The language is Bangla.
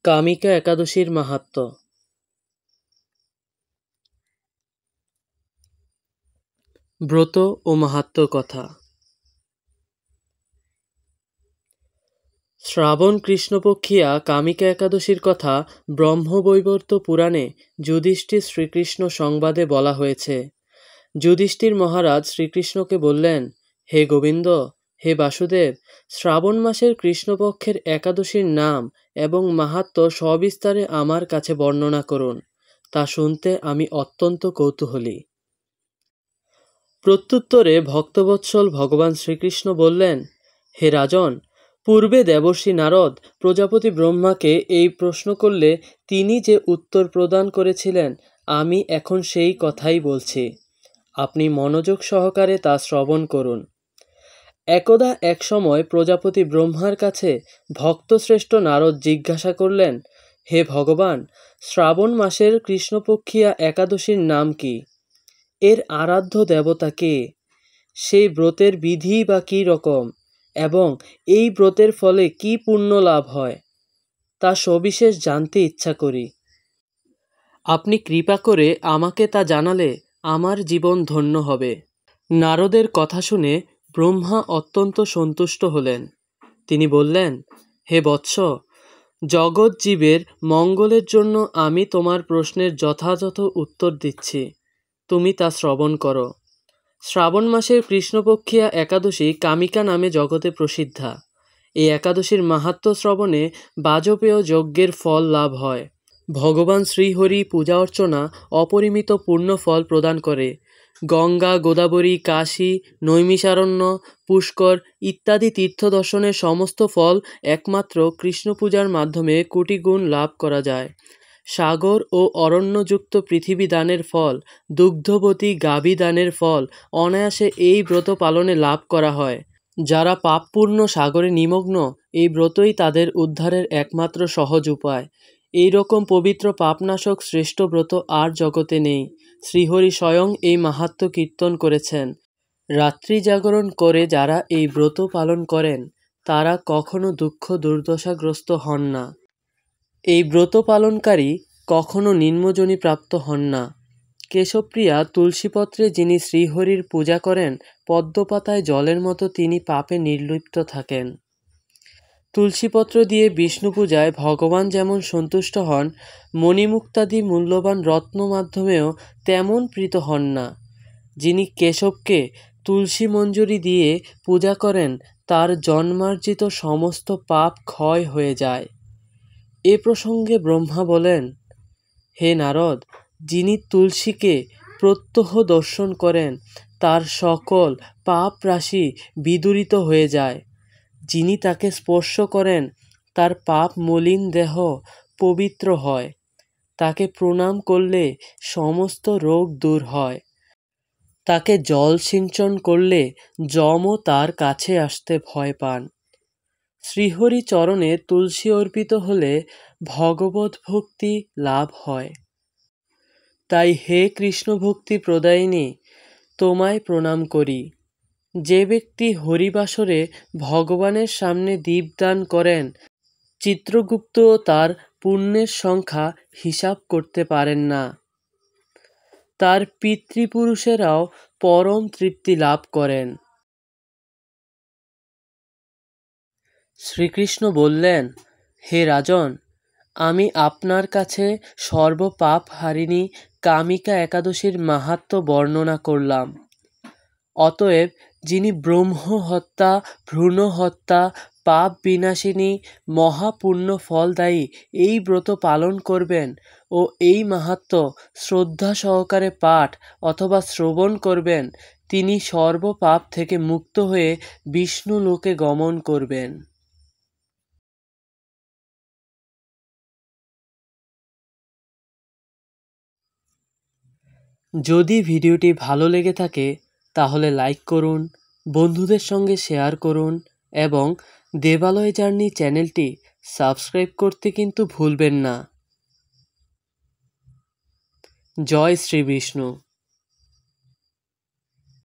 কামিকা একাদশীর মাহাত্ম্য। ব্রত ও মাহাত্ম্য কথা। শ্রাবণ কৃষ্ণপক্ষিয়া কামিকা একাদশীর কথা ব্রহ্মবৈবর্ত পুরাণে যুধিষ্ঠির শ্রীকৃষ্ণ সংবাদে বলা হয়েছে। যুধিষ্ঠির মহারাজ শ্রীকৃষ্ণকে বললেন, হে গোবিন্দ, হে বাসুদেব, শ্রাবণ মাসের কৃষ্ণপক্ষের একাদশীর নাম এবং মাহাত্ম্য সবিস্তারে আমার কাছে বর্ণনা করুন, তা শুনতে আমি অত্যন্ত কৌতূহলী। প্রত্যুত্তরে ভক্তবৎসল ভগবান শ্রীকৃষ্ণ বললেন, হে রাজন, পূর্বে দেবর্ষি নারদ প্রজাপতি ব্রহ্মাকে এই প্রশ্ন করলে তিনি যে উত্তর প্রদান করেছিলেন, আমি এখন সেই কথাই বলছি। আপনি মনোযোগ সহকারে তা শ্রবণ করুন। একদা এক সময় প্রজাপতি ব্রহ্মার কাছে ভক্তশ্রেষ্ঠ নারদ জিজ্ঞাসা করলেন, হে ভগবান, শ্রাবণ মাসের কৃষ্ণপক্ষিয়া একাদশীর নাম কি? এর আরাধ্য দেবতা কে? সেই ব্রতের বিধি বা কী রকম, এবং এই ব্রতের ফলে কি পুণ্য লাভ হয়, তা সবিশেষ জানতে ইচ্ছা করি। আপনি কৃপা করে আমাকে তা জানালে আমার জীবন ধন্য হবে। নারদের কথা শুনে ব্রহ্মা অত্যন্ত সন্তুষ্ট হলেন। তিনি বললেন, হে বৎস, জগৎ জীবের মঙ্গলের জন্য আমি তোমার প্রশ্নের যথাযথ উত্তর দিচ্ছি, তুমি তা শ্রবণ করো। শ্রাবণ মাসের কৃষ্ণপক্ষিয়া একাদশী কামিকা নামে জগতে প্রসিদ্ধা। এই একাদশীর মাহাত্ম্য শ্রবণে বাজপেয় যজ্ঞের ফল লাভ হয়। ভগবান শ্রীহরি পূজা অর্চনা অপরিমিত পূর্ণ ফল প্রদান করে। গঙ্গা, গোদাবরী, কাশী, নৈমিষারণ্য, পুষ্কর ইত্যাদি তীর্থ দর্শনের সমস্ত ফল একমাত্র কৃষ্ণ পূজার মাধ্যমে কোটি গুণ লাভ করা যায়। সাগর ও অরণ্যযুক্ত পৃথিবী দানের ফল, দুগ্ধবতী গাভী দানের ফল অনায়াসে এই ব্রত পালনে লাভ করা হয়। যারা পাপপূর্ণ সাগরে নিমগ্ন, এই ব্রতই তাদের উদ্ধারের একমাত্র সহজ উপায়। এই রকম পবিত্র পাপনাশক শ্রেষ্ঠ ব্রত আর জগতে নেই। শ্রীহরি স্বয়ং এই মাহাত্ম্য কীর্তন করেছেন। রাত্রি জাগরণ করে যারা এই ব্রত পালন করেন, তারা কখনো দুঃখ দুর্দশাগ্রস্ত হন না। এই ব্রত পালনকারী কখনো নিম্নজনি প্রাপ্ত হন না। কেশবপ্রিয়া তুলসীপত্রে যিনি শ্রীহরির পূজা করেন, পদ্মপাতায় জলের মতো তিনি পাপে নির্লিপ্ত থাকেন। তুলসীপত্র দিয়ে বিষ্ণু পূজায় ভগবান যেমন সন্তুষ্ট হন, মণিমুক্তাদি মূল্যবান রত্ন মাধ্যমেও তেমন প্রীত হন না। যিনি কেশবকে তুলসী মঞ্জরি দিয়ে পূজা করেন, তার জন্মার্জিত সমস্ত পাপ ক্ষয় হয়ে যায়। এ প্রসঙ্গে ব্রহ্মা বলেন, হে নারদ, যিনি তুলসীকে প্রত্যহ দর্শন করেন, তার সকল পাপ রাশি বিদূরিত হয়ে যায়। যিনি তাকে স্পর্শ করেন, তার পাপ মলিন দেহ পবিত্র হয়। তাকে প্রণাম করলে সমস্ত রোগ দূর হয়। তাকে জল সিঞ্চন করলে যমও তার কাছে আসতে ভয় পান। শ্রীহরি চরণে তুলসী অর্পিত হলে ভগবত ভক্তি লাভ হয়। তাই হে কৃষ্ণ ভক্তি প্রদায়িনী, তোমায় প্রণাম করি। যে ব্যক্তি হরিবাসরে ভগবানের সামনে দীপদান করেন, চিত্রগুপ্ত তার পুণ্যের সংখ্যা হিসাব করতে পারেন না। তার পিতৃপুরুষেরাও পরম তৃপ্তি লাভ করেন। শ্রীকৃষ্ণ বললেন, হে রাজন, আমি আপনার কাছে সর্বপাপ হারিণী কামিকা একাদশীর মাহাত্ম্য বর্ণনা করলাম। অতএব যিনি ব্রহ্ম হত্যা, ভ্রূণ হত্যা, পাপ বিনাশিনী, মহাপুণ্য ফলদায়ী এই ব্রত পালন করবেন ও এই মাহাত্ম্য শ্রদ্ধা সহকারে পাঠ অথবা শ্রবণ করবেন, তিনি সর্বপাপ থেকে মুক্ত হয়ে বিষ্ণু লোকে গমন করবেন। যদি ভিডিওটি ভালো লেগে থাকে তাহলে লাইক করুন, বন্ধুদের সঙ্গে শেয়ার করুন এবং দেবালয় জার্নি চ্যানেলটি সাবস্ক্রাইব করতে কিন্তু ভুলবেন না। জয় শ্রী বিষ্ণু।